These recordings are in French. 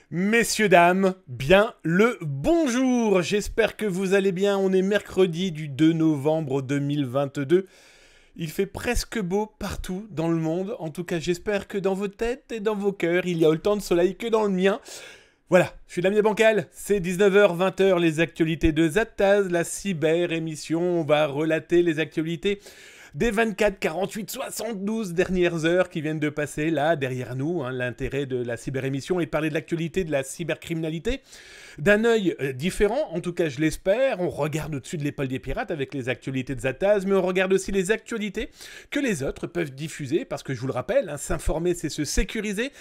Messieurs, dames, bien le bonjour. J'espère que vous allez bien. On est mercredi du 2 novembre 2022. Il fait presque beau partout dans le monde. En tout cas, j'espère que dans vos têtes et dans vos cœurs, il y a autant de soleil que dans le mien. Voilà, je suis Damien Bancal, c'est 19h, 20h, les actualités de Zataz, la cyber-émission. On va relater les actualités des 24, 48, 72 dernières heures qui viennent de passer là, derrière nous. L'intérêt de la cyber-émission est de parler de l'actualité de la cybercriminalité d'un œil différent, en tout cas je l'espère. On regarde au-dessus de l'épaule des pirates avec les actualités de Zataz, mais on regarde aussi les actualités que les autres peuvent diffuser, parce que je vous le rappelle, s'informer c'est se sécuriser,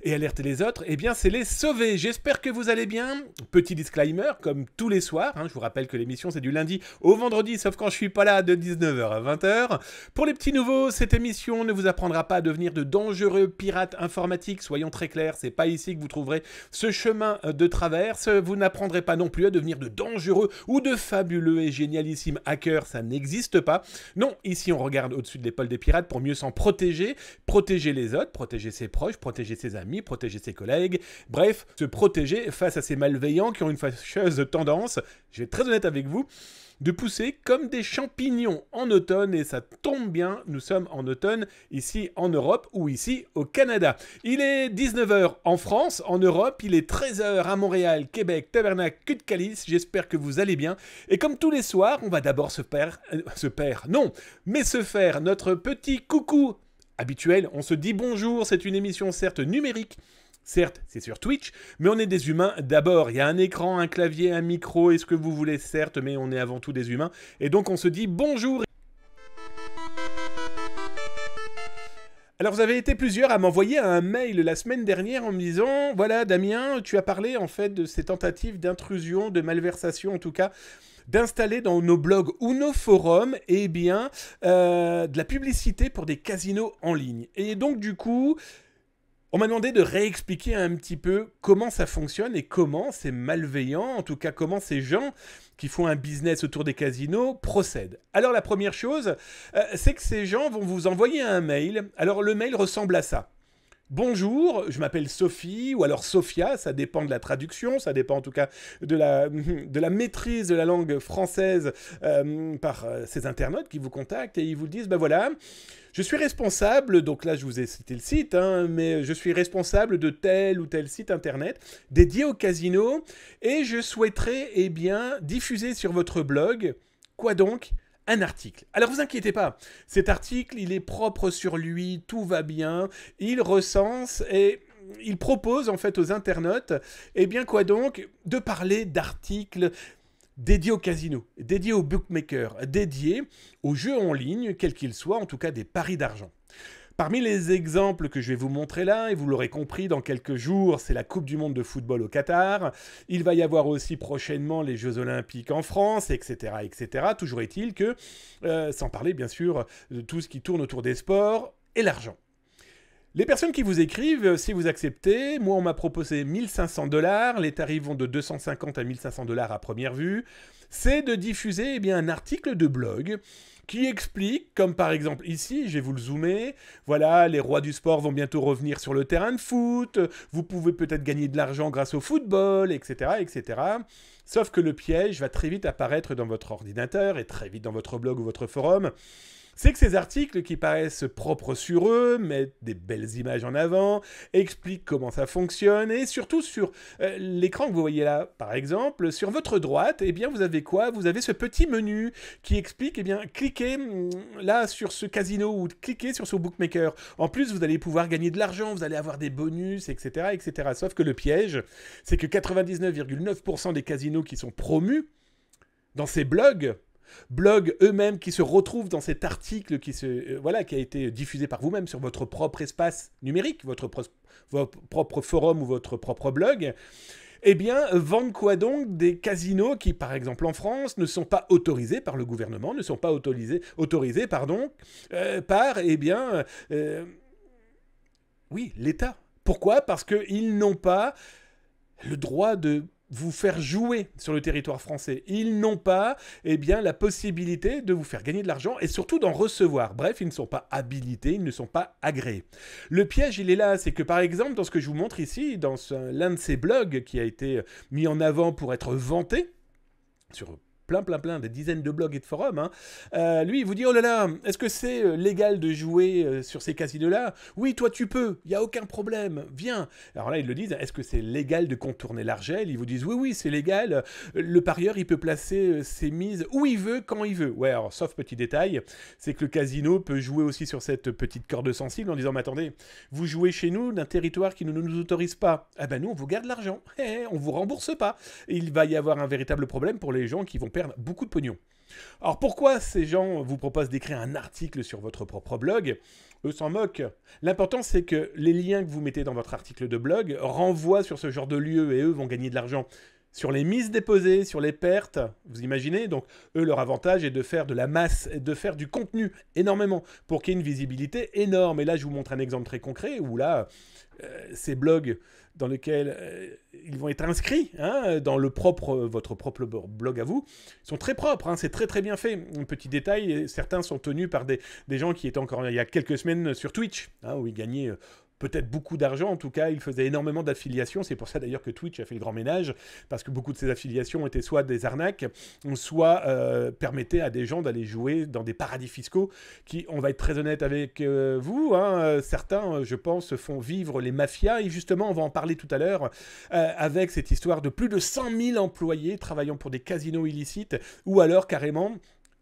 et alerter les autres, eh bien c'est les sauver. J'espère que vous allez bien. Petit disclaimer, comme tous les soirs, je vous rappelle que l'émission c'est du lundi au vendredi, sauf quand je suis pas là, de 19h à 20h. Pour les petits nouveaux, cette émission ne vous apprendra pas à devenir de dangereux pirates informatiques, soyons très clairs, c'est pas ici que vous trouverez ce chemin de traverse. Vous n'apprendrez pas non plus à devenir de dangereux ou de fabuleux et génialissimes hackers, ça n'existe pas. Non, ici on regarde au-dessus de l'épaule des pirates pour mieux s'en protéger, protéger les autres, protéger ses proches, protéger ses amis, protéger ses collègues, bref, se protéger face à ces malveillants qui ont une fâcheuse tendance, je vais être très honnête avec vous, de pousser comme des champignons en automne, et ça tombe bien, nous sommes en automne ici en Europe ou ici au Canada. Il est 19h en France, en Europe, il est 13h à Montréal, Québec, Tabernacle, Cute-Calice, j'espère que vous allez bien, et comme tous les soirs, on va d'abord se faire notre petit coucou habituel. On se dit bonjour, c'est une émission certes numérique, certes c'est sur Twitch, mais on est des humains d'abord. Il y a un écran, un clavier, un micro et ce que vous voulez certes, mais on est avant tout des humains, et donc on se dit bonjour. Alors vous avez été plusieurs à m'envoyer un mail la semaine dernière en me disant, voilà Damien, tu as parlé en fait de ces tentatives d'intrusion, de malversation en tout cas, d'installer dans nos blogs ou nos forums, eh bien, de la publicité pour des casinos en ligne. Et donc, du coup, on m'a demandé de réexpliquer un petit peu comment ça fonctionne et comment ces malveillants, en tout cas comment ces gens qui font un business autour des casinos procèdent. Alors, la première chose, c'est que ces gens vont vous envoyer un mail. Alors, le mail ressemble à ça. Bonjour, je m'appelle Sophie, ou alors Sophia, ça dépend de la traduction, ça dépend en tout cas de la maîtrise de la langue française par ces internautes qui vous contactent et ils vous disent, ben voilà, je suis responsable, donc là je vous ai cité le site, mais je suis responsable de tel ou tel site internet dédié au casino et je souhaiterais, eh bien, diffuser sur votre blog, quoi donc ? Un article. Alors vous inquiétez pas, cet article, il est propre sur lui, tout va bien, il recense et il propose en fait aux internautes, eh bien quoi donc, de parler d'articles dédiés au casino, dédiés aux bookmakers, dédiés aux jeux en ligne, quels qu'ils soient, en tout cas des paris d'argent. Parmi les exemples que je vais vous montrer là, et vous l'aurez compris, dans quelques jours, c'est la Coupe du Monde de football au Qatar. Il va y avoir aussi prochainement les Jeux Olympiques en France, etc. etc. Toujours est-il que, sans parler bien sûr de tout ce qui tourne autour des sports et l'argent. Les personnes qui vous écrivent, si vous acceptez, moi on m'a proposé 1500 $, les tarifs vont de 250 à 1500 $ à première vue, c'est de diffuser un article de blog qui explique, comme par exemple ici, je vais vous le zoomer, voilà, les rois du sport vont bientôt revenir sur le terrain de foot, vous pouvez peut-être gagner de l'argent grâce au football, etc., etc. Sauf que le piège va très vite apparaître dans votre ordinateur et très vite dans votre blog ou votre forum. C'est que ces articles qui paraissent propres sur eux, mettent des belles images en avant, expliquent comment ça fonctionne, et surtout sur l'écran que vous voyez là, par exemple, sur votre droite, eh bien vous avez quoi ? Vous avez ce petit menu qui explique, eh bien cliquez là sur ce casino ou cliquez sur ce bookmaker. En plus, vous allez pouvoir gagner de l'argent, vous allez avoir des bonus, etc., etc. Sauf que le piège, c'est que 99,9% des casinos qui sont promus dans ces blogs eux-mêmes qui se retrouvent dans cet article qui a été diffusé par vous-même sur votre propre espace numérique, votre propre forum ou votre propre blog, eh bien, vendent quoi donc ? Des casinos qui, par exemple en France, ne sont pas autorisés par le gouvernement, ne sont pas autorisés par, oui, l'État. Pourquoi ? Parce qu'ils n'ont pas le droit de vous faire jouer sur le territoire français. Ils n'ont pas eh bien, la possibilité de vous faire gagner de l'argent et surtout d'en recevoir. Bref, ils ne sont pas habilités, ils ne sont pas agréés. Le piège, il est là, c'est que par exemple, dans ce que je vous montre ici, dans l'un de ces blogs qui a été mis en avant pour être vanté, sur plein, des dizaines de blogs et de forums, lui, il vous dit, oh là là, est-ce que c'est légal de jouer sur ces casinos-là? Oui, toi, tu peux, il n'y a aucun problème, viens. Alors là, ils le disent, est-ce que c'est légal de contourner l'Argel? Ils vous disent, oui, c'est légal, le parieur, il peut placer ses mises où il veut, quand il veut. Ouais, alors, sauf petit détail, c'est que le casino peut jouer aussi sur cette petite corde sensible en disant, mais attendez, vous jouez chez nous d'un territoire qui ne nous autorise pas. Ah ben nous, on vous garde l'argent, on vous rembourse pas. Et il va y avoir un véritable problème pour les gens qui vont perdre beaucoup de pognon. Alors pourquoi ces gens vous proposent d'écrire un article sur votre propre blog? Eux s'en moquent. L'important c'est que les liens que vous mettez dans votre article de blog renvoient sur ce genre de lieu et eux vont gagner de l'argent sur les mises déposées, sur les pertes, vous imaginez? Donc eux, leur avantage est de faire de la masse, de faire du contenu énormément pour qu'il y ait une visibilité énorme. Et là, je vous montre un exemple très concret où là, ces blogs dans lesquels ils vont être inscrits dans votre propre blog à vous, sont très propres, c'est très bien fait. Un petit détail, certains sont tenus par des gens qui étaient encore il y a quelques semaines sur Twitch, où ils gagnaient peut-être beaucoup d'argent, en tout cas, il faisait énormément d'affiliations. C'est pour ça d'ailleurs que Twitch a fait le grand ménage, parce que beaucoup de ces affiliations étaient soit des arnaques, soit permettaient à des gens d'aller jouer dans des paradis fiscaux qui, on va être très honnête avec vous, certains, je pense, font vivre les mafias. Et justement, on va en parler tout à l'heure, avec cette histoire de plus de 100 000 employés travaillant pour des casinos illicites, ou alors carrément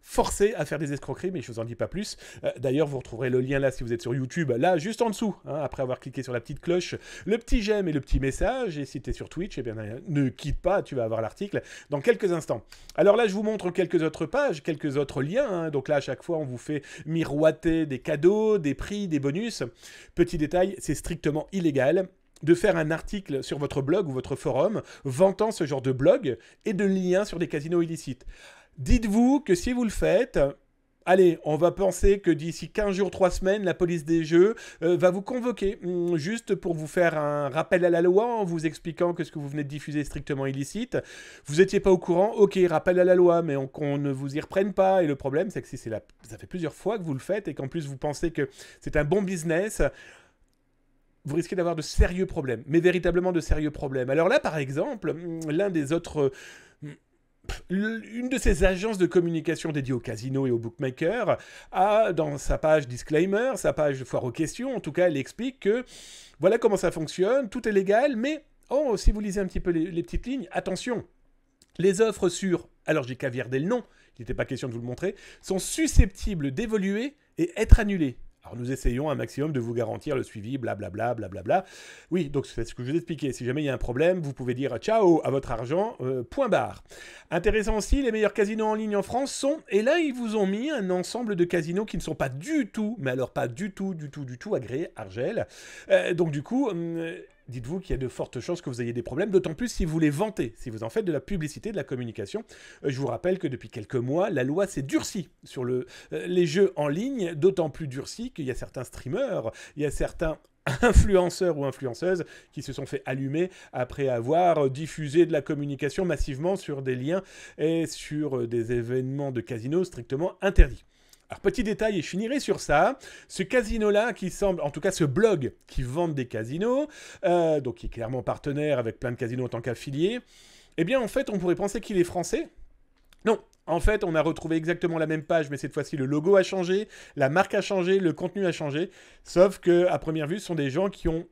forcés à faire des escroqueries, mais je ne vous en dis pas plus. D'ailleurs, vous retrouverez le lien là si vous êtes sur YouTube, là juste en dessous, après avoir cliqué sur la petite cloche, le petit j'aime et le petit message. Et si tu es sur Twitch, eh bien, ne quitte pas, tu vas avoir l'article dans quelques instants. Alors là, je vous montre quelques autres pages, quelques autres liens. Donc là, à chaque fois, on vous fait miroiter des cadeaux, des prix, des bonus. Petit détail, c'est strictement illégal de faire un article sur votre blog ou votre forum vantant ce genre de blog et de liens sur des casinos illicites. Dites-vous que si vous le faites, allez, on va penser que d'ici 15 jours, 3 semaines, la police des jeux va vous convoquer, juste pour vous faire un rappel à la loi en vous expliquant que ce que vous venez de diffuser est strictement illicite. Vous n'étiez pas au courant, ok, rappel à la loi, mais qu'on ne vous y reprenne pas. Et le problème, c'est que si ça fait plusieurs fois que vous le faites et qu'en plus vous pensez que c'est un bon business, vous risquez d'avoir de sérieux problèmes, mais véritablement de sérieux problèmes. Alors là, par exemple, l'un des autres... Une de ces agences de communication dédiées au casino et aux bookmakers a, dans sa page disclaimer, sa page foire aux questions, en tout cas, elle explique que voilà comment ça fonctionne, tout est légal, mais si vous lisez un petit peu les petites lignes, attention, les offres sur, alors j'ai caviardé le nom, il n'était pas question de vous le montrer, sont susceptibles d'évoluer et être annulées. Alors nous essayons un maximum de vous garantir le suivi, blablabla, blablabla. Oui, donc c'est ce que je vous ai expliqué. Si jamais il y a un problème, vous pouvez dire ciao à votre argent, point barre. Intéressant aussi, les meilleurs casinos en ligne en France sont, et là ils vous ont mis un ensemble de casinos qui ne sont pas du tout, mais alors pas du tout agréés, Argel. Donc du coup... dites-vous qu'il y a de fortes chances que vous ayez des problèmes, d'autant plus si vous les vantez, si vous en faites de la publicité, de la communication. Je vous rappelle que depuis quelques mois, la loi s'est durcie sur les jeux en ligne, d'autant plus durcie qu'il y a certains streamers, il y a certains influenceurs ou influenceuses qui se sont fait allumer après avoir diffusé de la communication massivement sur des liens et sur des événements de casino strictement interdits. Alors, petit détail, et je finirai sur ça, ce casino-là qui semble, en tout cas ce blog qui vend des casinos, donc qui est clairement partenaire avec plein de casinos en tant qu'affilié, eh bien en fait on pourrait penser qu'il est français. Non, en fait on a retrouvé exactement la même page, mais cette fois-ci le logo a changé, la marque a changé, le contenu a changé, sauf qu'à première vue ce sont des gens qui ont...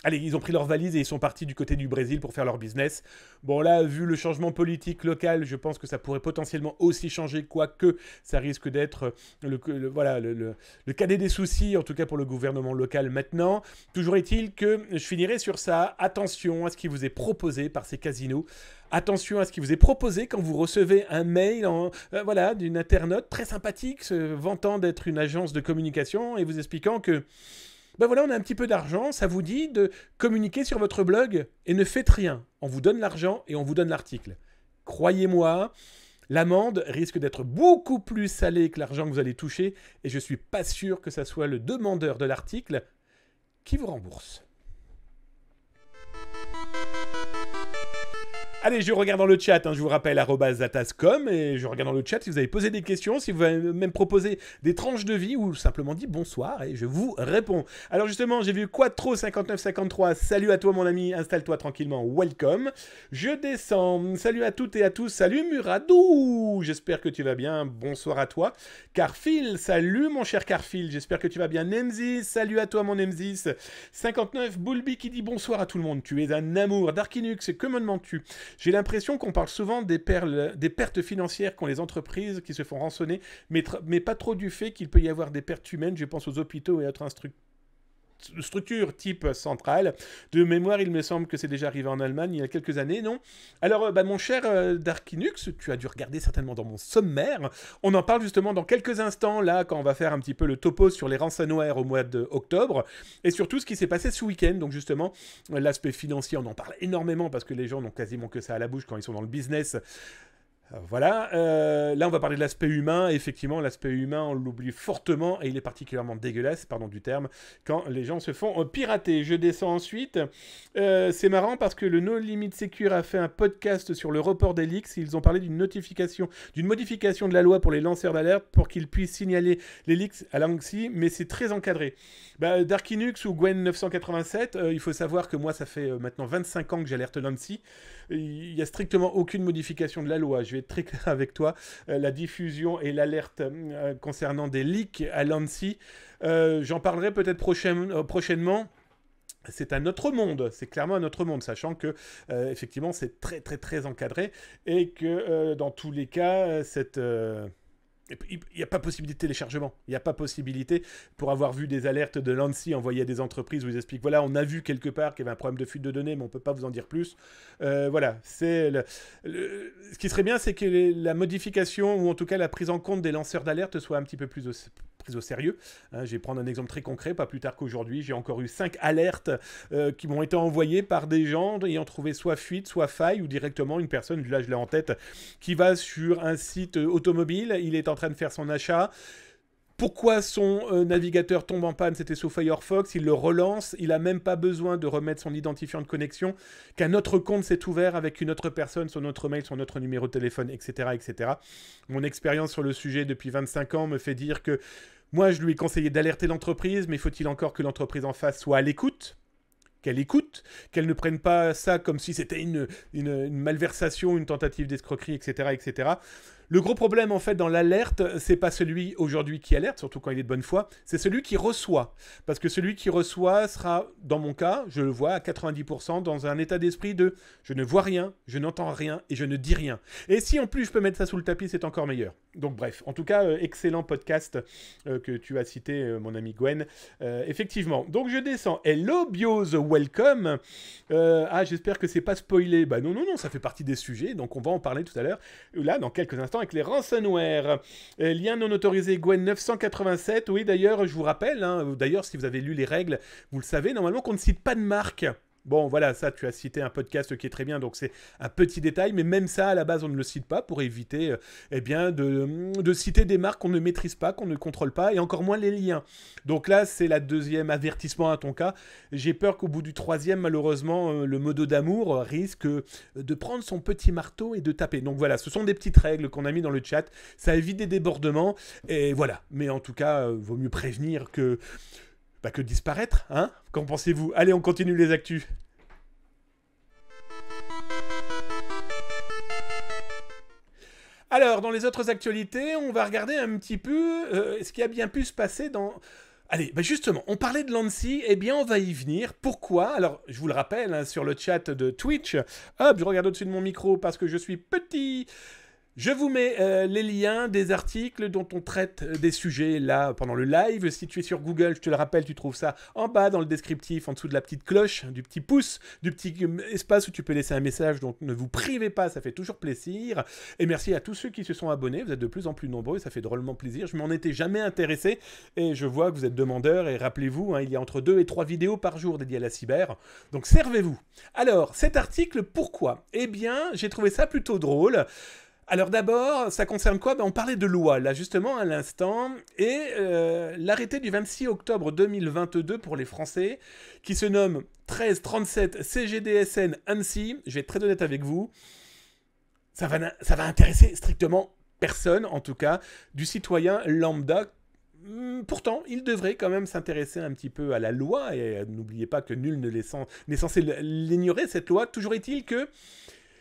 Allez, ils ont pris leurs valises et ils sont partis du côté du Brésil pour faire leur business. Bon là, vu le changement politique local, je pense que ça pourrait potentiellement aussi changer, quoique ça risque d'être le cadet des soucis, en tout cas pour le gouvernement local maintenant. Toujours est-il que je finirai sur ça. Attention à ce qui vous est proposé par ces casinos. Attention à ce qui vous est proposé quand vous recevez un mail d'une internaute très sympathique, se vantant d'être une agence de communication et vous expliquant que ben voilà, on a un petit peu d'argent, ça vous dit de communiquer sur votre blog et ne faites rien. On vous donne l'argent et on vous donne l'article. Croyez-moi, l'amende risque d'être beaucoup plus salée que l'argent que vous allez toucher et je ne suis pas sûr que ça soit le demandeur de l'article qui vous rembourse. Allez, je regarde dans le chat, hein, je vous rappelle, @zatascom, et je regarde dans le chat si vous avez posé des questions, si vous avez même proposé des tranches de vie, ou simplement dit bonsoir, et je vous réponds. Alors justement, j'ai vu Quattro5953, salut à toi mon ami, installe-toi tranquillement, welcome. Je descends, salut à toutes et à tous, salut Muradou, j'espère que tu vas bien, bonsoir à toi. Carphil, salut mon cher Carphil, j'espère que tu vas bien. Nemzis, salut à toi mon Nemzis. 59, Boulby qui dit bonsoir à tout le monde, tu es un amour. Darkinux, que me demandes-tu? J'ai l'impression qu'on parle souvent des pertes financières qu'ont les entreprises qui se font rançonner, mais pas trop du fait qu'il peut y avoir des pertes humaines. Je pense aux hôpitaux et autres structures type centrale. De mémoire, il me semble que c'est déjà arrivé en Allemagne il y a quelques années, non? Alors, mon cher Darkinux, tu as dû regarder certainement dans mon sommaire. On en parle justement dans quelques instants, là, quand on va faire un petit peu le topo sur les ransomware au mois d'octobre, et surtout ce qui s'est passé ce week-end. Donc justement, l'aspect financier, on en parle énormément parce que les gens n'ont quasiment que ça à la bouche quand ils sont dans le business. Voilà, là on va parler de l'aspect humain. Effectivement, l'aspect humain, on l'oublie fortement et il est particulièrement dégueulasse, pardon du terme, quand les gens se font pirater. Je descends ensuite. C'est marrant parce que le No Limit Secure a fait un podcast sur le report des leaks. Ils ont parlé d'une modification de la loi pour les lanceurs d'alerte pour qu'ils puissent signaler les leaks à l'ANSSI, mais c'est très encadré. Darkinux ou Gwen987, il faut savoir que moi ça fait maintenant 25 ans que j'alerte l'ANSSI. Il n'y a strictement aucune modification de la loi. Je vais être très clair avec toi. La diffusion et l'alerte concernant des leaks à l'ANSSI, j'en parlerai peut-être prochainement. C'est un autre monde, c'est clairement un autre monde, sachant que effectivement c'est très très très encadré et que dans tous les cas, il n'y a pas possibilité de téléchargement. Il n'y a pas possibilité, pour avoir vu des alertes de l'ANSSI envoyées à des entreprises où ils expliquent, voilà, on a vu quelque part qu'il y avait un problème de fuite de données, mais on ne peut pas vous en dire plus. Voilà, ce qui serait bien, c'est que la modification, ou en tout cas la prise en compte des lanceurs d'alerte soit un petit peu plus prise au sérieux. Hein, je vais prendre un exemple très concret, pas plus tard qu'aujourd'hui, j'ai encore eu 5 alertes qui m'ont été envoyées par des gens ayant trouvé soit fuite, soit faille, ou directement une personne, là je l'ai en tête, qui va sur un site automobile, il est en train de faire son achat. Pourquoi son navigateur tombe en panne? C'était sous Firefox, il le relance, il n'a même pas besoin de remettre son identifiant de connexion, qu'un autre compte s'est ouvert avec une autre personne, son autre mail, son autre numéro de téléphone, etc., etc. Mon expérience sur le sujet depuis 25 ans me fait dire que moi, je lui ai conseillé d'alerter l'entreprise, mais faut-il encore que l'entreprise en face soit à l'écoute, qu'elle écoute, qu'elle ne prenne pas ça comme si c'était une malversation, une tentative d'escroquerie, etc., etc. Le gros problème, en fait, dans l'alerte, c'est pas celui aujourd'hui qui alerte, surtout quand il est de bonne foi, c'est celui qui reçoit. Parce que celui qui reçoit sera, dans mon cas, je le vois à 90%, dans un état d'esprit de « je ne vois rien, je n'entends rien et je ne dis rien ». Et si en plus je peux mettre ça sous le tapis, c'est encore meilleur. Donc bref, en tout cas, excellent podcast que tu as cité, mon ami Gwen. Effectivement, donc je descends. Hello Bios, welcome. J'espère que c'est pas spoilé. Bah non, ça fait partie des sujets, donc on va en parler tout à l'heure. Là, dans quelques instants, avec les ransomware. Lien non autorisé Gwen 987. Oui, d'ailleurs, je vous rappelle, d'ailleurs, si vous avez lu les règles, vous le savez, normalement qu'on ne cite pas de marque. Bon, voilà, ça, tu as cité un podcast qui est très bien, donc c'est un petit détail, mais même ça, à la base, on ne le cite pas pour éviter de citer des marques qu'on ne maîtrise pas, qu'on ne contrôle pas, et encore moins les liens. Donc là, c'est la deuxième avertissement à ton cas. J'ai peur qu'au bout du troisième, malheureusement, le modo d'amour risque de prendre son petit marteau et de taper. Donc voilà, ce sont des petites règles qu'on a mis dans le chat. Ça évite des débordements, et voilà. Mais en tout cas, vaut mieux prévenir que disparaître, hein? Qu'en pensez-vous? Allez, on continue les actus. Alors, dans les autres actualités, on va regarder un petit peu ce qui a bien pu se passer dans... Allez, justement, on parlait de l'ANSSI, eh bien on va y venir. Pourquoi? Alors, je vous le rappelle, sur le chat de Twitch, hop, je regarde au-dessus de mon micro parce que je suis petit... Je vous mets les liens des articles dont on traite des sujets là pendant le live. Si tu es sur Google, je te le rappelle, tu trouves ça en bas dans le descriptif, en dessous de la petite cloche, du petit pouce, du petit espace où tu peux laisser un message. Donc ne vous privez pas, ça fait toujours plaisir. Et merci à tous ceux qui se sont abonnés. Vous êtes de plus en plus nombreux, ça fait drôlement plaisir. Je m'en étais jamais intéressé et je vois que vous êtes demandeurs. Et rappelez-vous, il y a entre 2 et 3 vidéos par jour dédiées à la cyber. Donc servez-vous. Alors, cet article, pourquoi? Eh bien, j'ai trouvé ça plutôt drôle. Alors d'abord, ça concerne quoi? On parlait de loi, là justement à l'instant, et l'arrêté du 26 octobre 2022 pour les Français, qui se nomme 1337 CGDSN Annecy, je vais être très honnête avec vous, ça va intéresser strictement personne, en tout cas, du citoyen lambda. Pourtant, il devrait quand même s'intéresser un petit peu à la loi, et n'oubliez pas que nul n'est censé l'ignorer, cette loi. Toujours est-il que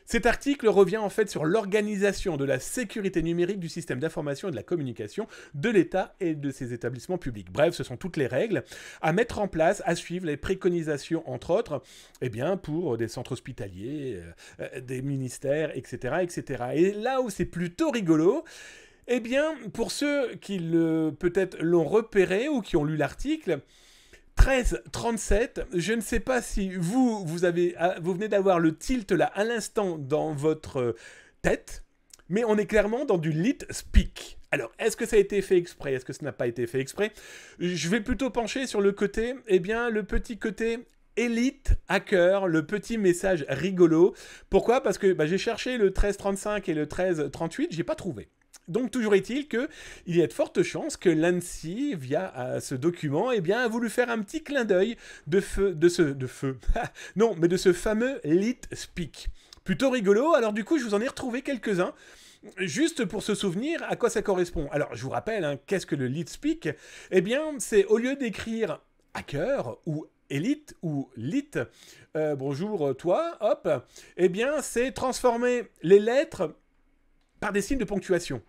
cet article revient en fait sur l'organisation de la sécurité numérique du système d'information et de la communication de l'État et de ses établissements publics. Bref, ce sont toutes les règles à mettre en place, à suivre, les préconisations entre autres, eh bien, pour des centres hospitaliers, des ministères, etc., etc. Et là où c'est plutôt rigolo, eh bien, pour ceux qui peut-être l'ont repéré ou qui ont lu l'article, 1337, je ne sais pas si vous venez d'avoir le tilt là à l'instant dans votre tête, mais on est clairement dans du lit speak. Alors, est-ce que ça a été fait exprès? Est-ce que ça n'a pas été fait exprès? Je vais plutôt pencher sur le côté, eh bien, le petit côté élite hacker, le petit message rigolo. Pourquoi? Parce que j'ai cherché le 1335 et le 1338, j'ai pas trouvé. Donc, toujours est-il qu'il y a de fortes chances que l'ANSSI, via ce document, eh bien, a voulu faire un petit clin d'œil de ce fameux lit speak. Plutôt rigolo, alors du coup, je vous en ai retrouvé quelques-uns, juste pour se souvenir à quoi ça correspond. Alors, je vous rappelle, qu'est-ce que le lit speak? Eh bien, c'est au lieu d'écrire hacker ou élite ou lit, bonjour toi, hop, eh bien, c'est transformer les lettres par des signes de ponctuation.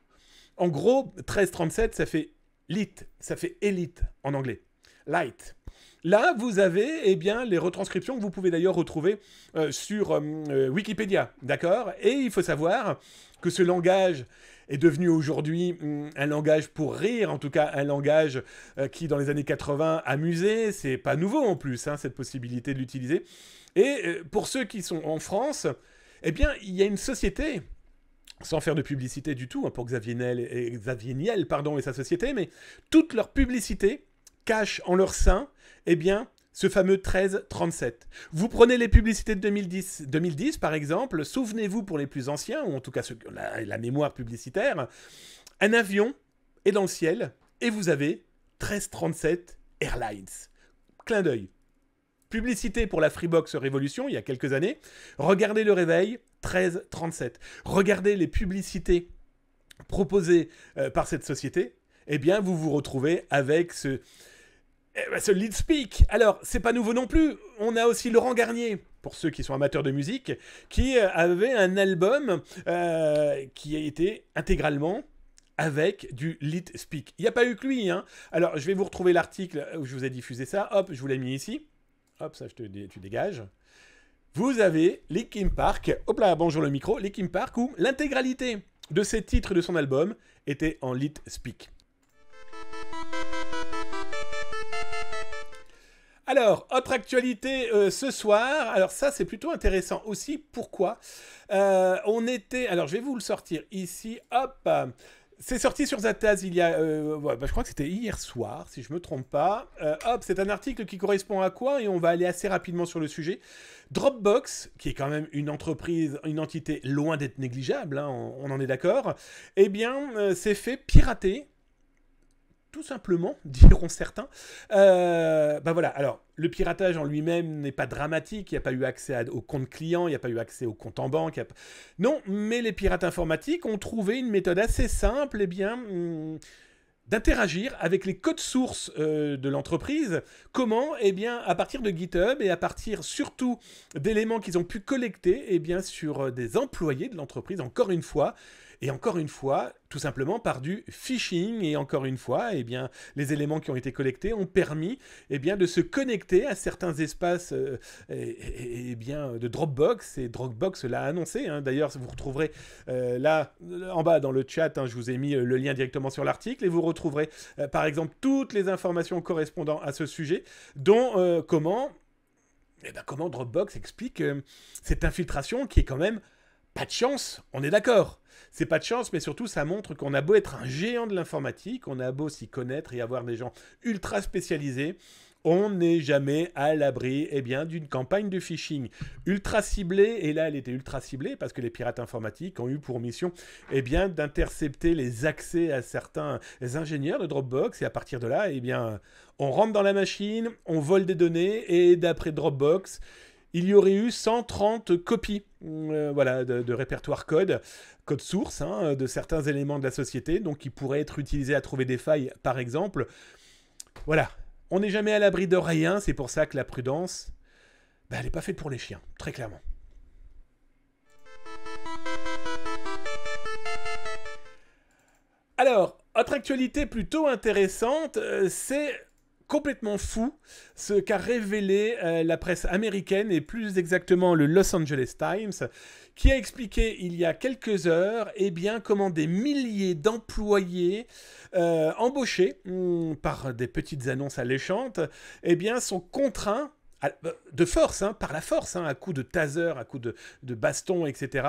En gros, 1337, ça fait lit, ça fait élite en anglais. Light. Là, vous avez eh bien, les retranscriptions que vous pouvez d'ailleurs retrouver sur Wikipédia, d'accord? Et il faut savoir que ce langage est devenu aujourd'hui un langage pour rire, en tout cas un langage qui, dans les années 80, amusait. C'est pas nouveau en plus, cette possibilité de l'utiliser. Et pour ceux qui sont en France, eh bien, il y a une société, sans faire de publicité du tout pour Xavier Niel et sa société, mais toute leur publicité cache en leur sein, eh bien, ce fameux 1337. Vous prenez les publicités de 2010 par exemple, souvenez-vous pour les plus anciens, ou en tout cas ceux qui ont la mémoire publicitaire, un avion est dans le ciel et vous avez 1337 Airlines. Clin d'œil. Publicité pour la Freebox Révolution il y a quelques années. Regardez le réveil, 1337. Regardez les publicités proposées par cette société. Eh bien, vous vous retrouvez avec ce lead speak. Alors, c'est pas nouveau non plus. On a aussi Laurent Garnier, pour ceux qui sont amateurs de musique, qui avait un album qui a été intégralement avec du lit speak. Il n'y a pas eu que lui. Alors, je vais vous retrouver l'article où je vous ai diffusé ça. Hop, je vous l'ai mis ici. Hop, ça, tu dégages. Vous avez Linkin Park, hop là, bonjour le micro, Linkin Park, où l'intégralité de ses titres de son album était en lit speak. Alors, autre actualité ce soir, alors ça c'est plutôt intéressant aussi, pourquoi alors je vais vous le sortir ici, hop. C'est sorti sur Zataz il y a... je crois que c'était hier soir, si je ne me trompe pas. Hop, c'est un article qui correspond à quoi? Et on va aller assez rapidement sur le sujet. Dropbox, qui est quand même une entreprise, une entité loin d'être négligeable, on en est d'accord, eh bien, s'est fait pirater, tout simplement, diront certains. Voilà, alors, le piratage en lui-même n'est pas dramatique, il n'y a pas eu accès au compte client, il n'y a pas eu accès au compte en banque. Non, mais les pirates informatiques ont trouvé une méthode assez simple, eh bien, d'interagir avec les codes sources de l'entreprise. Comment? Eh bien, à partir de GitHub et à partir surtout d'éléments qu'ils ont pu collecter, eh bien, sur des employés de l'entreprise, encore une fois. Et encore une fois, tout simplement par du phishing. Et encore une fois, eh bien, les éléments qui ont été collectés ont permis eh bien, de se connecter à certains espaces bien, de Dropbox. Et Dropbox l'a annoncé. D'ailleurs, vous retrouverez là, en bas dans le chat, je vous ai mis le lien directement sur l'article. Et vous retrouverez, par exemple, toutes les informations correspondant à ce sujet, dont comment Dropbox explique cette infiltration qui est quand même pas de chance, on est d'accord. C'est pas de chance, mais surtout, ça montre qu'on a beau être un géant de l'informatique, on a beau s'y connaître et avoir des gens ultra spécialisés, On n'est jamais à l'abri d'une campagne de phishing ultra ciblée. Et là, elle était ultra ciblée parce que les pirates informatiques ont eu pour mission d'intercepter les accès à certains ingénieurs de Dropbox. Et à partir de là, on rentre dans la machine, on vole des données. Et d'après Dropbox, il y aurait eu 130 copies de répertoire code source de certains éléments de la société, donc qui pourraient être utilisés à trouver des failles, par exemple. Voilà. On n'est jamais à l'abri de rien, c'est pour ça que la prudence, elle n'est pas faite pour les chiens, très clairement. Alors, autre actualité plutôt intéressante, c'est complètement fou ce qu'a révélé la presse américaine, et plus exactement le Los Angeles Times, qui a expliqué il y a quelques heures comment des milliers d'employés embauchés par des petites annonces alléchantes sont contraints de force, par la force, à coups de taser, à coups de baston, etc.,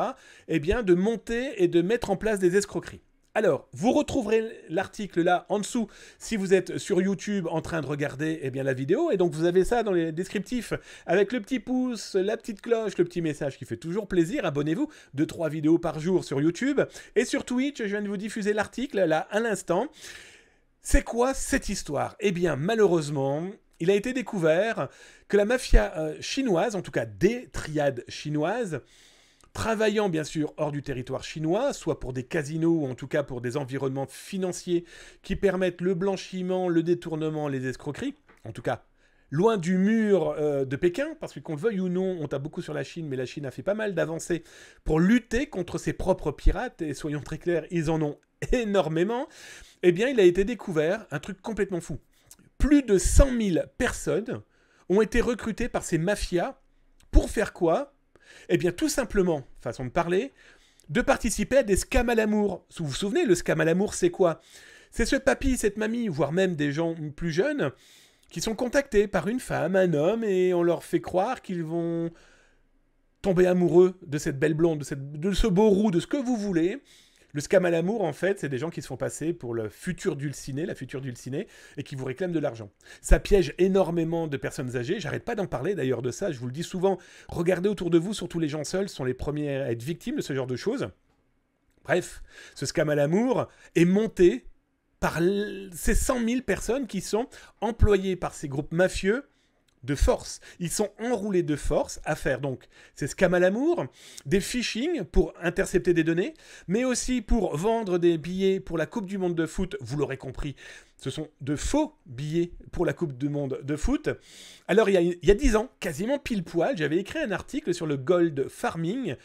de monter et de mettre en place des escroqueries. Alors, vous retrouverez l'article là en dessous si vous êtes sur YouTube en train de regarder la vidéo. Et donc, vous avez ça dans les descriptifs avec le petit pouce, la petite cloche, le petit message qui fait toujours plaisir. Abonnez-vous, 2-3 vidéos par jour sur YouTube. Et sur Twitch, je viens de vous diffuser l'article là à l'instant. C'est quoi cette histoire ? Malheureusement, il a été découvert que la mafia chinoise, en tout cas des triades chinoises, travaillant bien sûr hors du territoire chinois, soit pour des casinos ou en tout cas pour des environnements financiers qui permettent le blanchiment, le détournement, les escroqueries, en tout cas loin du mur de Pékin, parce que qu'on le veuille ou non, on tape beaucoup sur la Chine, mais la Chine a fait pas mal d'avancées pour lutter contre ses propres pirates, et soyons très clairs, ils en ont énormément. Il a été découvert un truc complètement fou. Plus de 100 000 personnes ont été recrutées par ces mafias pour faire quoi ? Tout simplement, façon de parler, de participer à des scams à l'amour. Vous vous souvenez, le scam à l'amour, c'est quoi ? C'est ce papy, cette mamie, voire même des gens plus jeunes, qui sont contactés par une femme, un homme, et on leur fait croire qu'ils vont tomber amoureux de cette belle blonde, de ce beau roux, de ce que vous voulez. Le scam à l'amour, en fait, c'est des gens qui se font passer pour le futur dulciné, la future dulcinée, et qui vous réclament de l'argent. Ça piège énormément de personnes âgées. J'arrête pas d'en parler d'ailleurs de ça, je vous le dis souvent. Regardez autour de vous, surtout les gens seuls sont les premiers à être victimes de ce genre de choses. Bref, ce scam à l'amour est monté par ces 100 000 personnes qui sont employées par ces groupes mafieux de force. Ils sont enroulés de force à faire donc ces scams à l'amour, des phishing pour intercepter des données, mais aussi pour vendre des billets pour la Coupe du Monde de foot. Vous l'aurez compris, ce sont de faux billets pour la Coupe du Monde de foot. Alors il y a 10 ans, quasiment pile poil, j'avais écrit un article sur le gold farming.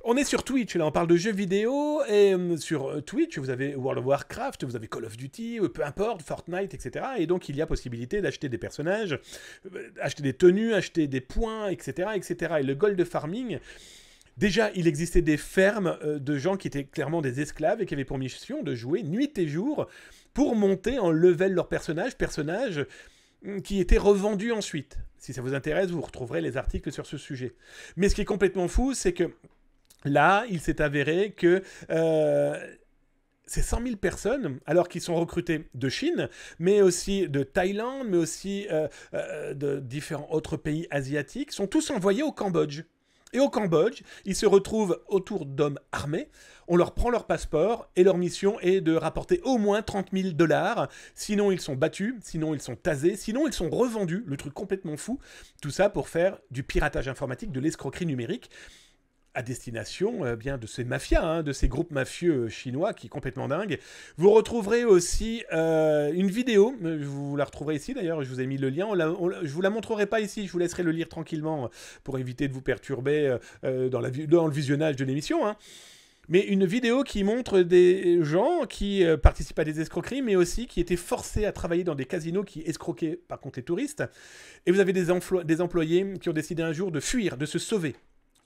On est sur Twitch, là on parle de jeux vidéo, et sur Twitch vous avez World of Warcraft, vous avez Call of Duty, peu importe, Fortnite, etc. Et donc il y a possibilité d'acheter des personnages, acheter des tenues, acheter des points, etc. etc. Et le gold farming, déjà il existait des fermes de gens qui étaient clairement des esclaves et qui avaient pour mission de jouer nuit et jour pour monter en level leurs personnages qui étaient revendus ensuite. Si ça vous intéresse, vous retrouverez les articles sur ce sujet. Mais ce qui est complètement fou, c'est que là, il s'est avéré que ces 100 000 personnes, alors qu'ils sont recrutés de Chine, mais aussi de Thaïlande, mais aussi de différents autres pays asiatiques, sont tous envoyés au Cambodge. Et au Cambodge, ils se retrouvent autour d'hommes armés, on leur prend leur passeport, et leur mission est de rapporter au moins 30 000 $, sinon ils sont battus, sinon ils sont tasés, sinon ils sont revendus, le truc complètement fou, tout ça pour faire du piratage informatique, de l'escroquerie numérique, à destination de ces mafias, de ces groupes mafieux chinois qui est complètement dingue. Vous retrouverez aussi une vidéo, vous la retrouverez ici d'ailleurs, je vous ai mis le lien, je vous la montrerai pas ici, je vous laisserai le lire tranquillement pour éviter de vous perturber dans le visionnage de l'émission. Mais une vidéo qui montre des gens qui participent à des escroqueries, mais aussi qui étaient forcés à travailler dans des casinos qui escroquaient par contre les touristes. Et vous avez des employés qui ont décidé un jour de fuir, de se sauver.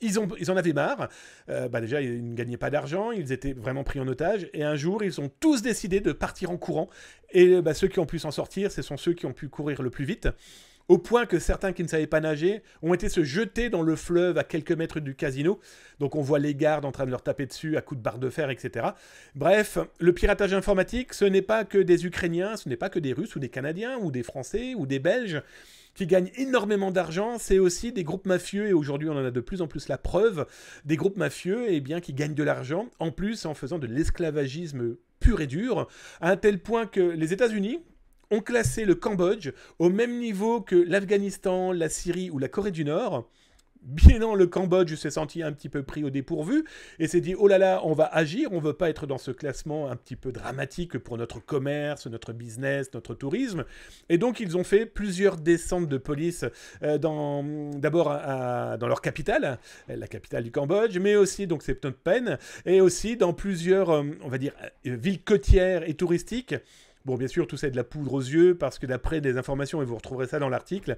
Ils en avaient marre. Déjà, ils ne gagnaient pas d'argent. Ils étaient vraiment pris en otage. Et un jour, ils ont tous décidé de partir en courant. Et ceux qui ont pu s'en sortir, ce sont ceux qui ont pu courir le plus vite. au point que certains qui ne savaient pas nager ont été se jeter dans le fleuve à quelques mètres du casino. Donc on voit les gardes en train de leur taper dessus à coups de barre de fer, etc. Bref, le piratage informatique, ce n'est pas que des Ukrainiens, ce n'est pas que des Russes ou des Canadiens ou des Français ou des Belges qui gagnent énormément d'argent, c'est aussi des groupes mafieux, et aujourd'hui on en a de plus en plus la preuve, des groupes mafieux qui gagnent de l'argent, en plus en faisant de l'esclavagisme pur et dur, à un tel point que les États-Unis ont classé le Cambodge au même niveau que l'Afghanistan, la Syrie ou la Corée du Nord. Bien non, le Cambodge s'est senti un petit peu pris au dépourvu et s'est dit « Oh là là, on va agir, on ne veut pas être dans ce classement un petit peu dramatique pour notre commerce, notre business, notre tourisme. » Et donc, ils ont fait plusieurs descentes de police d'abord dans leur capitale, la capitale du Cambodge, mais aussi, donc c'est Phnom Penh, et aussi dans plusieurs, on va dire, villes côtières et touristiques. Bon, bien sûr, tout ça est de la poudre aux yeux, parce que d'après des informations, et vous retrouverez ça dans l'article,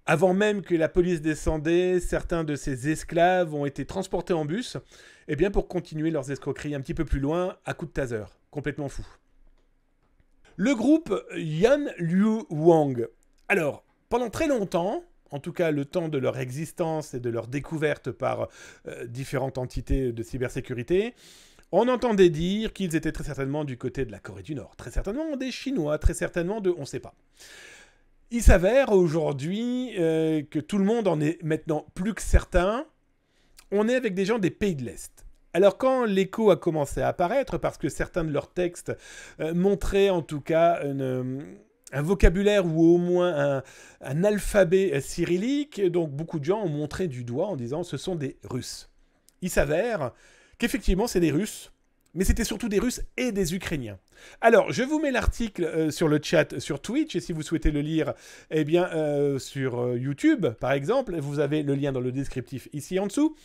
avant même que la police descendait, certains de ces esclaves ont été transportés en bus, pour continuer leurs escroqueries un petit peu plus loin, à coups de taser. Complètement fou. Le groupe Yan Liu Wang. Alors, pendant très longtemps, en tout cas le temps de leur existence et de leur découverte par différentes entités de cybersécurité, on entendait dire qu'ils étaient très certainement du côté de la Corée du Nord, très certainement des Chinois, très certainement on ne sait pas. Il s'avère aujourd'hui que tout le monde en est maintenant plus que certain, on est avec des gens des pays de l'Est. Alors quand l'écho a commencé à apparaître, parce que certains de leurs textes montraient en tout cas un vocabulaire ou au moins un alphabet cyrillique, donc beaucoup de gens ont montré du doigt en disant ce sont des Russes. Il s'avère qu'effectivement c'est des Russes, mais c'était surtout des Russes et des Ukrainiens. Alors, je vous mets l'article sur le chat sur Twitch, et si vous souhaitez le lire, sur YouTube, par exemple, vous avez le lien dans le descriptif ici en dessous.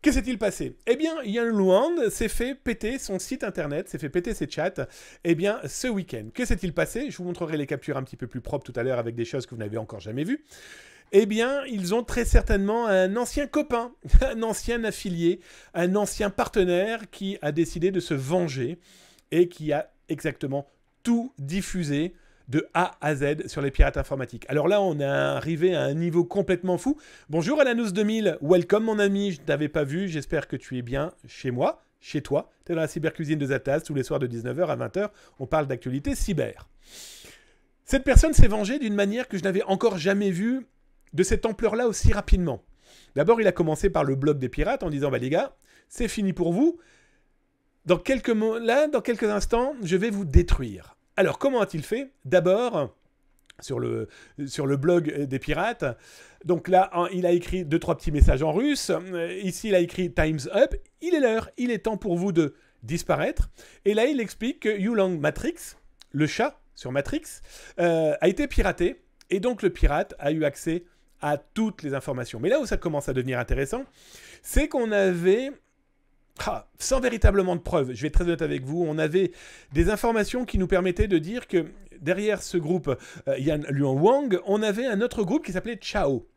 Que s'est-il passé ? Yan Luang s'est fait péter son site internet, s'est fait péter ses chats, ce week-end. Que s'est-il passé ? Je vous montrerai les captures un petit peu plus propres tout à l'heure avec des choses que vous n'avez encore jamais vues. Ils ont très certainement un ancien copain, un ancien affilié, un ancien partenaire qui a décidé de se venger et qui a exactement tout diffusé de A à Z sur les pirates informatiques. Alors là, on est arrivé à un niveau complètement fou. Bonjour Alanous2000, welcome mon ami, je ne t'avais pas vu, j'espère que tu es bien chez moi, chez toi. Tu es dans la cybercuisine de Zataz, tous les soirs de 19h à 20h, on parle d'actualité cyber. Cette personne s'est vengée d'une manière que je n'avais encore jamais vue de cette ampleur-là aussi rapidement. D'abord, il a commencé par le blog des pirates en disant « les gars, c'est fini pour vous. Dans quelques instants, je vais vous détruire. » Alors, comment a-t-il fait ? D'abord, sur le blog des pirates, donc là, il a écrit 2-3 petits messages en russe. Ici, il a écrit « Time's up ». Il est l'heure, il est temps pour vous de disparaître. Et là, il explique que Yulang Matrix, le chat sur Matrix, a été piraté. Et donc, le pirate a eu accès à toutes les informations. Mais là où ça commence à devenir intéressant, c'est qu'on avait, sans véritablement de preuves, je vais être très honnête avec vous, on avait des informations qui nous permettaient de dire que derrière ce groupe Yan Luang Wang, on avait un autre groupe qui s'appelait Chao.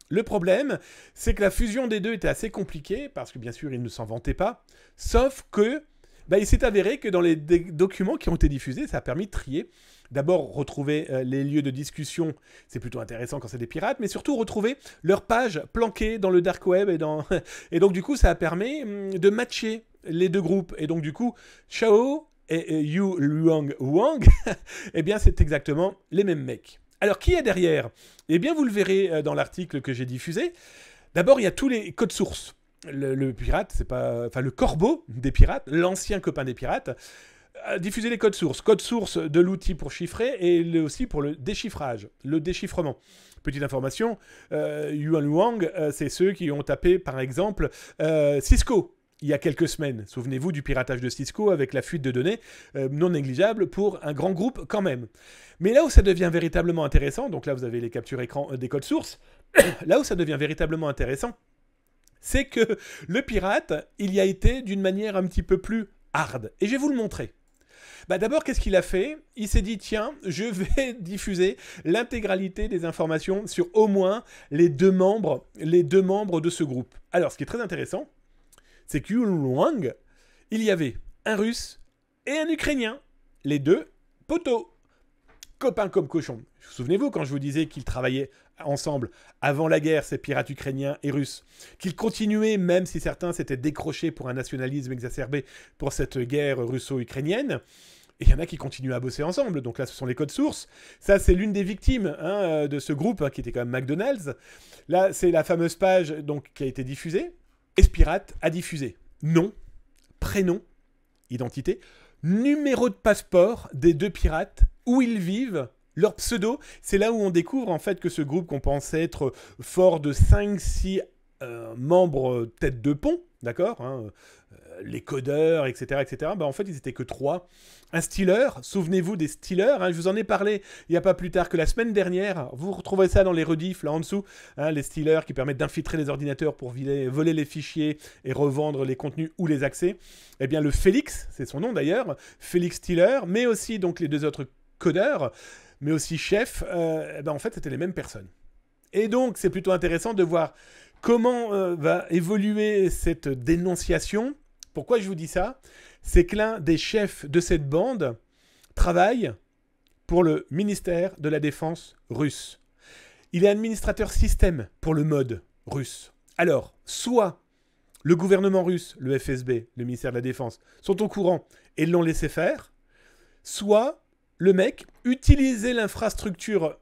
Le problème, c'est que la fusion des deux était assez compliquée, parce que bien sûr, ils ne s'en vantaient pas, sauf que il s'est avéré que dans les documents qui ont été diffusés, ça a permis de trier. D'abord, retrouver les lieux de discussion, c'est plutôt intéressant quand c'est des pirates, mais surtout retrouver leurs pages planquées dans le dark web. Et donc, du coup, ça a permis de matcher les deux groupes. Et donc, du coup, Chao et Yu Luang Wang, c'est exactement les mêmes mecs. Alors, qui est derrière ? Vous le verrez dans l'article que j'ai diffusé. D'abord, il y a tous les codes sources. Le pirate, c'est pas... Enfin, le corbeau des pirates, l'ancien copain des pirates, diffuser les codes sources de l'outil pour chiffrer et aussi pour le déchiffrage, le déchiffrement. Petite information, Yuan Luang, c'est ceux qui ont tapé par exemple Cisco il y a quelques semaines. Souvenez-vous du piratage de Cisco avec la fuite de données non négligeable pour un grand groupe quand même. Mais là où ça devient véritablement intéressant, donc là vous avez les captures écran des codes sources, là où ça devient véritablement intéressant, c'est que le pirate, il y a été d'une manière un petit peu plus hard. Et je vais vous le montrer. D'abord, qu'est-ce qu'il a fait ? Il s'est dit, tiens, je vais diffuser l'intégralité des informations sur au moins les deux membres de ce groupe. Alors, ce qui est très intéressant, c'est que Yu Luang, il y avait un Russe et un Ukrainien. Les deux poteaux. copains comme cochons. Souvenez-vous quand je vous disais qu'ils travaillaient ensemble avant la guerre, ces pirates ukrainiens et russes, qu'ils continuaient même si certains s'étaient décrochés pour un nationalisme exacerbé pour cette guerre russo-ukrainienne. Et il y en a qui continuent à bosser ensemble. Donc là, ce sont les codes sources. Ça, c'est l'une des victimes de ce groupe, qui était quand même McDonald's. Là, c'est la fameuse page donc, qui a été diffusée. Espirate a diffusé nom, prénom, identité, numéro de passeport des deux pirates, où ils vivent, leur pseudo. C'est là où on découvre en fait que ce groupe qu'on pensait être fort de 5-6 membres tête de pont, d'accord, les codeurs, etc., etc. En fait, ils étaient que 3. Un Stealer, souvenez-vous des Stealers, je vous en ai parlé il n'y a pas plus tard que la semaine dernière. Vous retrouvez ça dans les rediffs, là en dessous. Les Stealers qui permettent d'infiltrer les ordinateurs pour voler les fichiers et revendre les contenus ou les accès. Eh bien, le Félix, c'est son nom d'ailleurs, Félix Stealer, mais aussi donc les 2 autres codeurs, mais aussi chef, en fait, c'était les mêmes personnes. Et donc, c'est plutôt intéressant de voir comment va évoluer cette dénonciation. Pourquoi je vous dis ça? C'est que l'un des chefs de cette bande travaille pour le ministère de la Défense russe. Il est administrateur système pour le mode russe. Alors, soit le gouvernement russe, le FSB, le ministère de la Défense, sont au courant et l'ont laissé faire, soit le mec utilisait l'infrastructure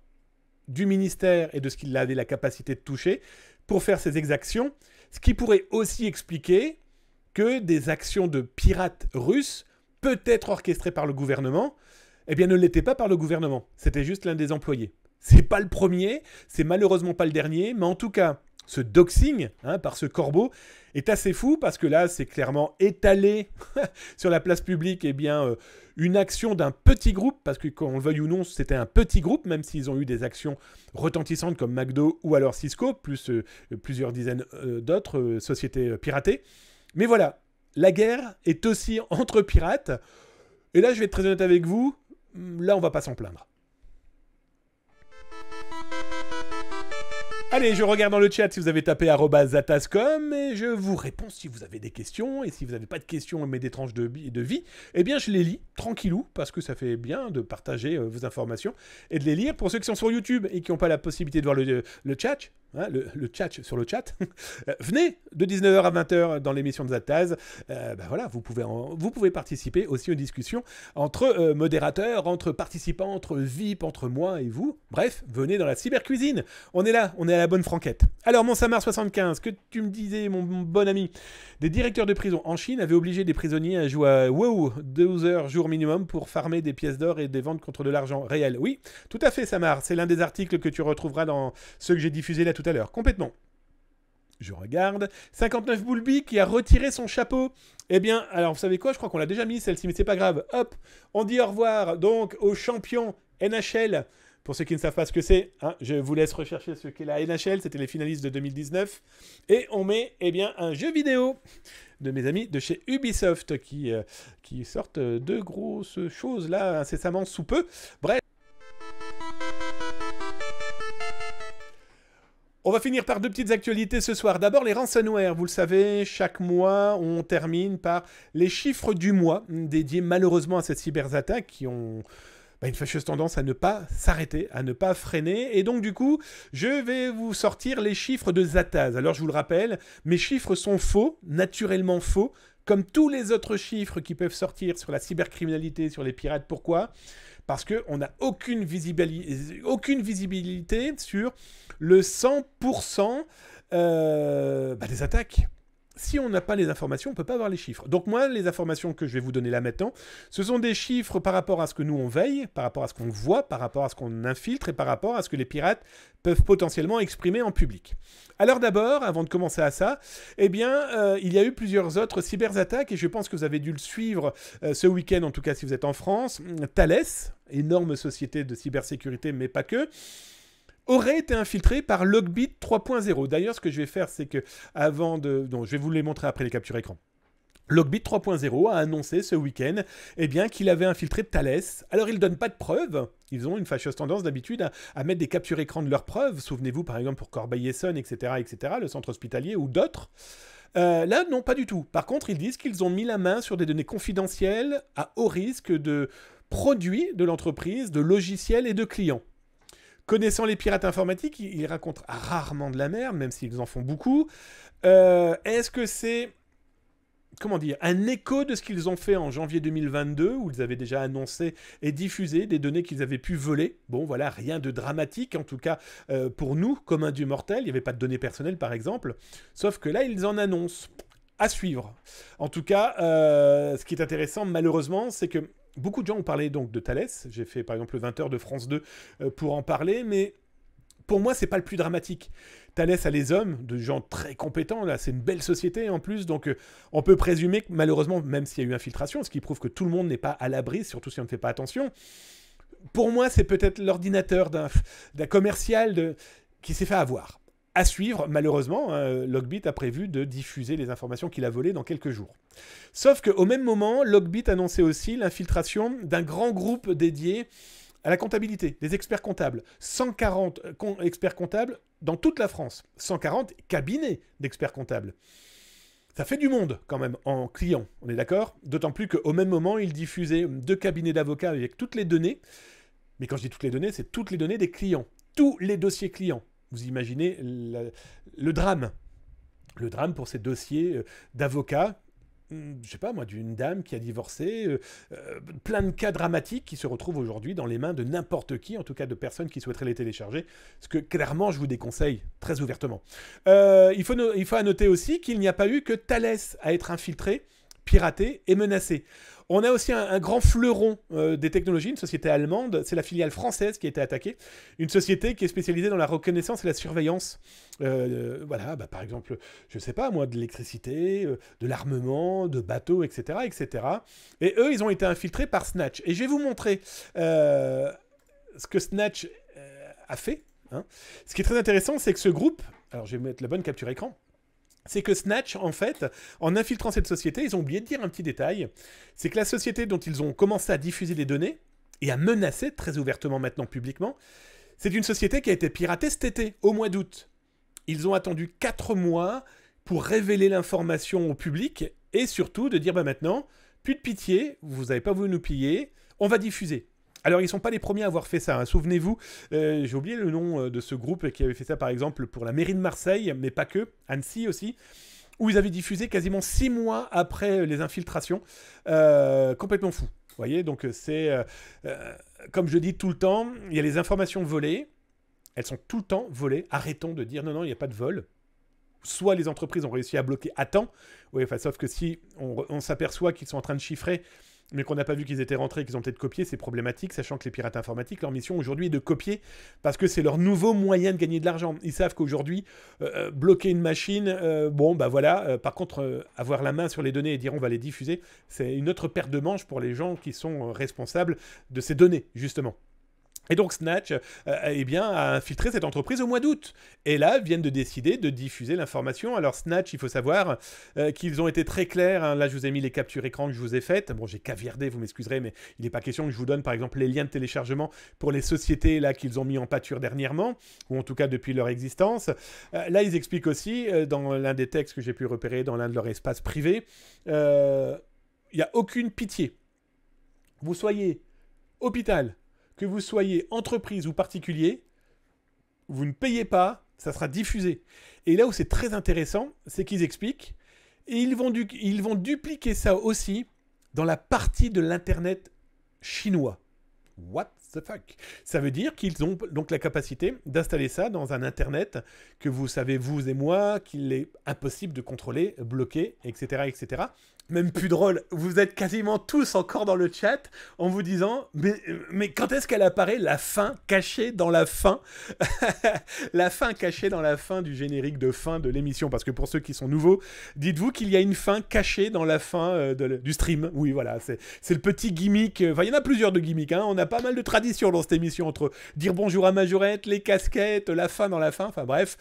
du ministère et de ce qu'il avait la capacité de toucher pour faire ses exactions, ce qui pourrait aussi expliquer que des actions de pirates russes, peut-être orchestrées par le gouvernement, eh bien ne l'étaient pas par le gouvernement. C'était juste l'un des employés. C'est pas le premier, c'est malheureusement pas le dernier, mais en tout cas, ce doxing par ce corbeau est assez fou parce que là, c'est clairement étalé sur la place publique, une action d'un petit groupe, parce que qu'on le veuille ou non, c'était un petit groupe, même s'ils ont eu des actions retentissantes comme McDo ou alors Cisco, plus plusieurs dizaines d'autres sociétés piratées. Mais voilà, la guerre est aussi entre pirates. Et là, je vais être très honnête avec vous, là, on va pas s'en plaindre. Allez, je regarde dans le chat si vous avez tapé @zatascom et je vous réponds si vous avez des questions. Et si vous n'avez pas de questions mais des tranches de vie, eh bien je les lis tranquillou parce que ça fait bien de partager vos informations et de les lire. Pour ceux qui sont sur YouTube et qui n'ont pas la possibilité de voir le chat, le chat sur le chat, venez de 19h à 20h dans l'émission de Zataz. Voilà, vous pouvez participer aussi aux discussions entre modérateurs, entre participants, entre VIP, entre moi et vous. Bref, venez dans la cybercuisine. On est là, on est à la bonne franquette. Alors, mon Samar75, que tu me disais, mon bon ami, des directeurs de prison en Chine avaient obligé des prisonniers à jouer à WoW 12 heures jour minimum pour farmer des pièces d'or et des ventes contre de l'argent réel. Oui, tout à fait, Samar. C'est l'un des articles que tu retrouveras dans ceux que j'ai diffusés là tout à l'heure. Complètement. Je regarde. 59 Boulby qui a retiré son chapeau. Eh bien, alors vous savez quoi? Je crois qu'on l'a déjà mis celle-ci, mais c'est pas grave. Hop, on dit au revoir donc aux champions NHL. Pour ceux qui ne savent pas ce que c'est, je vous laisse rechercher ce qu'est la NHL. C'était les finalistes de 2019. Et on met un jeu vidéo de mes amis de chez Ubisoft qui sortent de grosses choses là incessamment sous peu. Bref. On va finir par 2 petites actualités ce soir. D'abord, les ransomware. Vous le savez, chaque mois, on termine par les chiffres du mois, dédiés malheureusement à cette cyberattaque qui ont une fâcheuse tendance à ne pas s'arrêter, à ne pas freiner. Et donc, du coup, je vais vous sortir les chiffres de Zataz. Alors, je vous le rappelle, mes chiffres sont faux, naturellement faux, comme tous les autres chiffres qui peuvent sortir sur la cybercriminalité, sur les pirates. Pourquoi ? Parce qu'on n'a aucune visibilité sur le 100% des attaques. Si on n'a pas les informations, on ne peut pas avoir les chiffres. Donc moi, les informations que je vais vous donner là maintenant, ce sont des chiffres par rapport à ce que nous on veille, par rapport à ce qu'on voit, par rapport à ce qu'on infiltre et par rapport à ce que les pirates peuvent potentiellement exprimer en public. Alors d'abord, avant de commencer à ça, il y a eu plusieurs autres cyberattaques et je pense que vous avez dû le suivre ce week-end, en tout cas si vous êtes en France. Thales, énorme société de cybersécurité, mais pas que, aurait été infiltré par Logbit 3.0. D'ailleurs, ce que je vais faire, c'est que je vais vous les montrer après les captures écran. Logbit 3.0 a annoncé ce week-end qu'il avait infiltré Thales. Alors, ils ne donnent pas de preuves. Ils ont une fâcheuse tendance d'habitude à mettre des captures écran de leurs preuves. Souvenez-vous, par exemple, pour Corbeil-Essonnes, etc., le centre hospitalier ou d'autres. Là, non, pas du tout. Par contre, ils disent qu'ils ont mis la main sur des données confidentielles à haut risque de produits de l'entreprise, de logiciels et de clients. Connaissant les pirates informatiques, ils racontent rarement de la merde, même s'ils en font beaucoup. Est-ce que c'est, comment dire, un écho de ce qu'ils ont fait en janvier 2022, où ils avaient déjà annoncé et diffusé des données qu'ils avaient pu voler? Bon, voilà, rien de dramatique, en tout cas pour nous, communs du mortel. Il n'y avait pas de données personnelles, par exemple. Sauf que là, ils en annoncent. À suivre. En tout cas, ce qui est intéressant, malheureusement, c'est que beaucoup de gens ont parlé donc de Thales. J'ai fait par exemple le 20h de France 2 pour en parler, mais pour moi, c'est pas le plus dramatique. Thales a les hommes, de gens très compétents, là, c'est une belle société en plus, donc on peut présumer que malheureusement, même s'il y a eu infiltration, ce qui prouve que tout le monde n'est pas à l'abri, surtout si on ne fait pas attention, pour moi, c'est peut-être l'ordinateur d'un commercial qui s'est fait avoir. À suivre, malheureusement, Logbit a prévu de diffuser les informations qu'il a volées dans quelques jours. Sauf qu'au même moment, Logbit annonçait aussi l'infiltration d'un grand groupe dédié à la comptabilité, des experts comptables. 140 experts comptables dans toute la France. 140 cabinets d'experts comptables. Ça fait du monde, quand même, en clients, on est d'accord? D'autant plus qu'au même moment, il diffusait 2 cabinets d'avocats avec toutes les données. Mais quand je dis toutes les données, c'est toutes les données des clients. Tous les dossiers clients. Vous imaginez le drame. Le drame pour ces dossiers d'avocats, je sais pas moi, d'une dame qui a divorcé, plein de cas dramatiques qui se retrouvent aujourd'hui dans les mains de n'importe qui, en tout cas de personnes qui souhaiteraient les télécharger, ce que clairement je vous déconseille très ouvertement. Il faut à noter aussi qu'il n'y a pas eu que Thales à être infiltré, piraté et menacé. On a aussi un grand fleuron des technologies, une société allemande, c'est la filiale française qui a été attaquée, une société qui est spécialisée dans la reconnaissance et la surveillance. Voilà, bah, par exemple, je ne sais pas moi, de l'électricité, de l'armement, de bateaux, etc., etc. Et eux, ils ont été infiltrés par Snatch. Et je vais vous montrer ce que Snatch a fait. Hein. Ce qui est très intéressant, c'est que ce groupe, alors je vais mettre la bonne capture écran, c'est que Snatch, en fait, en infiltrant cette société, ils ont oublié de dire un petit détail, c'est que la société dont ils ont commencé à diffuser les données, et à menacer très ouvertement maintenant publiquement, c'est une société qui a été piratée cet été, au mois d'août. Ils ont attendu 4 mois pour révéler l'information au public, et surtout de dire, bah maintenant, plus de pitié, vous n'avez pas voulu nous piller, on va diffuser. Alors, ils ne sont pas les premiers à avoir fait ça. Hein. Souvenez-vous, j'ai oublié le nom de ce groupe qui avait fait ça, par exemple, pour la mairie de Marseille, mais pas que, Annecy aussi, où ils avaient diffusé quasiment 6 mois après les infiltrations. Complètement fou. Vous voyez, donc c'est, comme je dis tout le temps, il y a les informations volées, elles sont tout le temps volées. Arrêtons de dire non, non, il n'y a pas de vol. Soit les entreprises ont réussi à bloquer à temps, oui, enfin, sauf que si on s'aperçoit qu'ils sont en train de chiffrer, mais qu'on n'a pas vu qu'ils étaient rentrés, qu'ils ont peut-être copié, c'est problématique, sachant que les pirates informatiques, leur mission aujourd'hui est de copier, parce que c'est leur nouveau moyen de gagner de l'argent. Ils savent qu'aujourd'hui, bloquer une machine, bon, bah voilà, par contre, avoir la main sur les données et dire on va les diffuser, c'est une autre perte de manche pour les gens qui sont responsables de ces données, justement. Et donc Snatch eh bien, a infiltré cette entreprise au mois d'août. Et là, viennent de décider de diffuser l'information. Alors Snatch, il faut savoir qu'ils ont été très clairs. Hein. Là, je vous ai mis les captures écran que je vous ai faites. Bon, j'ai caviardé, vous m'excuserez, mais il n'est pas question que je vous donne, par exemple, les liens de téléchargement pour les sociétés là qu'ils ont mis en pâture dernièrement, ou en tout cas depuis leur existence. Là, ils expliquent aussi, dans l'un des textes que j'ai pu repérer dans l'un de leurs espaces privés, il n'y a aucune pitié. Vous soyez hôpital, que vous soyez entreprise ou particulier, vous ne payez pas, ça sera diffusé. Et là où c'est très intéressant, c'est qu'ils expliquent, et ils vont dupliquer ça aussi dans la partie de l'Internet chinois. What the fuck? Ça veut dire qu'ils ont donc la capacité d'installer ça dans un Internet que vous savez, vous et moi, qu'il est impossible de contrôler, bloquer, etc., etc. Même plus drôle, vous êtes quasiment tous encore dans le chat en vous disant mais quand est-ce qu'elle apparaît, la fin cachée dans la fin la fin cachée dans la fin du générique de fin de l'émission, parce que pour ceux qui sont nouveaux, dites-vous qu'il y a une fin cachée dans la fin du stream. Oui, voilà, c'est le petit gimmick, enfin il y en a plusieurs de gimmicks, hein. On a pas mal de traditions dans cette émission, entre dire bonjour à Majorette, les casquettes, la fin dans la fin, enfin bref.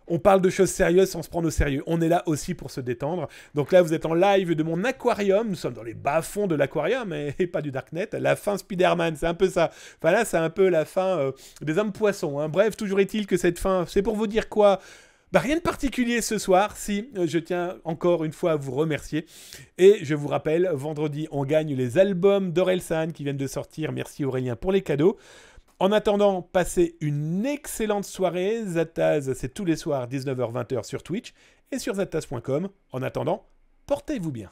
On parle de choses sérieuses sans se prendre au sérieux. On est là aussi pour se détendre. Donc là, vous êtes en live de mon aquarium. Nous sommes dans les bas-fonds de l'aquarium, et pas du Darknet. La fin Spider-Man, c'est un peu ça. Enfin là, c'est un peu la fin des hommes poissons. Hein. Bref, toujours est-il que cette fin, c'est pour vous dire quoi ? Bah, rien de particulier ce soir, si je tiens encore une fois à vous remercier. Et je vous rappelle, vendredi, on gagne les albums d'Orelsan qui viennent de sortir. Merci Aurélien pour les cadeaux. En attendant, passez une excellente soirée. Zataz, c'est tous les soirs 19h-20h sur Twitch et sur zataz.com. En attendant, portez-vous bien.